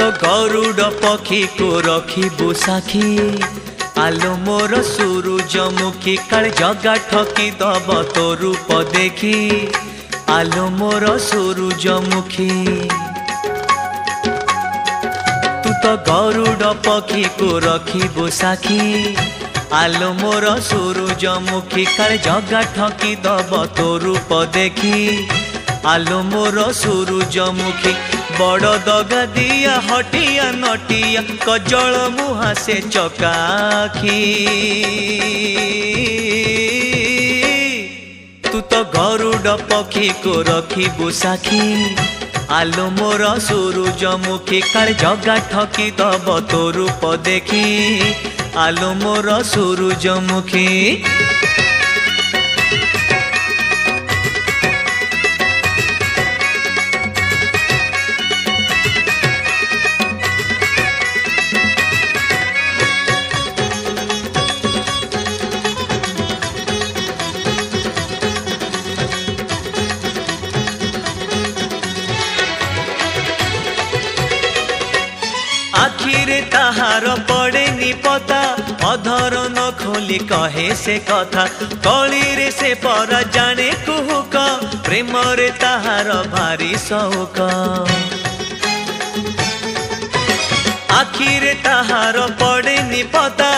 तो गरुड़ पक्षी को रखिबु साखी आलो मोर सूरजमुखी काल जगा ठकी दब तो रूप देखी आलो मोर सूरजमुखी तू तो गरुड़ पक्षी को रखिबु साखी आलो मोर सूरजमुखी काल जगा ठकी दब तो रूप देखी आलो मोर सूरजमुखी बड़ दगा दिया हटिया नटिया कजल मुहा से चकाखी तू तो गरुड़ पक्षी को रखिबु साखी आलो मोर सूरजमुखी काल जगा ठकी दब तो रूप देखी आलो मोर सूरजमुखी आखिरे ताहार पड़े निपता अधर न खोली कहे से कथा कली रे से पर जाने कुहुक प्रेम रे ताहार भारी शौक आखिरे ताहार पड़े निपता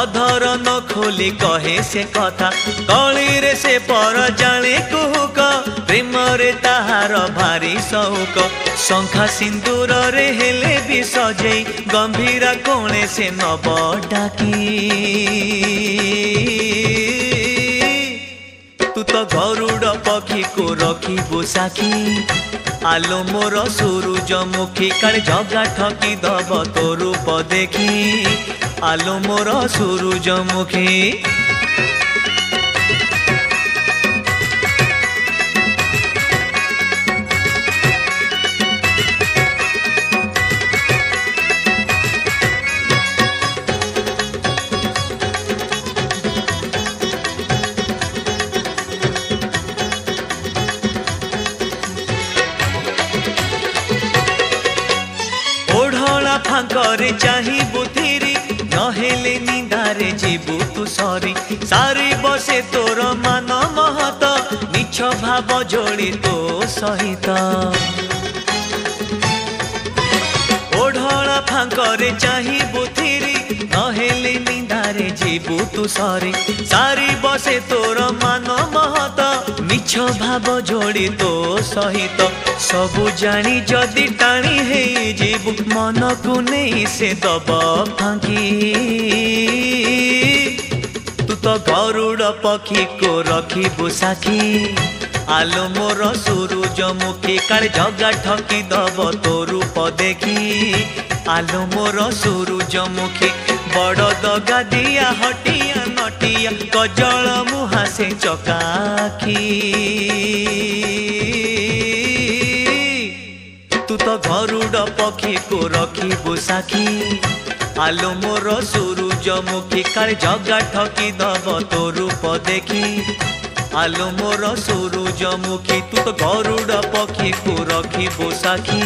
अधर न खोली कहे से कथा कली रे से पर जाने कुहुक प्रेम रे ताहार भारी शौक शंखा सिंदूर रे हेले भी सजे गंभीरा कोणे से नब डाकी तू तो गरुड़ पक्षी को रखिबु साखी आलो मोर सूरजमुखी काल जगा ठकी दब तो रूप देखी आलो मोर सूरजमुखी फांकरे चाहिबु थिरी नहेले निंदारे जीबु तू सरी सारी बसे तोर मान महत मिछ भाव जोड़ी तो सहित ओढ़ला फांकरे चाहिबु थिरी नहेले निंदारे जीबु तू सरी सारी बसे तोर मान महत मिछ भाव जोड़ी तो सहित सबु जानी जदि टाणी हे जीबु मन को नहीं से दब फांकी तू तो गरुड़ पक्षी को रखिबु साखी आलो मोर सूरजमुखी काल जगा ठकी दब तो रूप देखी आलो मोर सूरजमुखी बड़ दगा दिया हटिया नटिया कजल मुहा से चकाखी तू तो गरुड़ पक्षी को रखिबु साखी आलो मोर सूरजमुखी काल जगा ठकी दब तो रूप देखी आलो मोर सूरजमुखी तू तो गरुड़ पक्षी को रखिबु साखी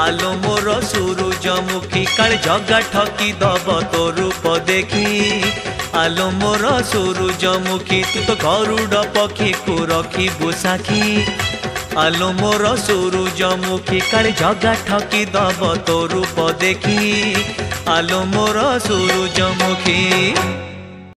आलो मोर सूरजमुखी काल जगा ठकी दब तो रूप देखी आलो मोर सूरजमुखी तू तो गरुड़ पक्षी को रखिबु साखी आलो मोर सूरजमुखी काल जगा ठकी दब तो रूप देखी आलो मोर सूरजमुखी।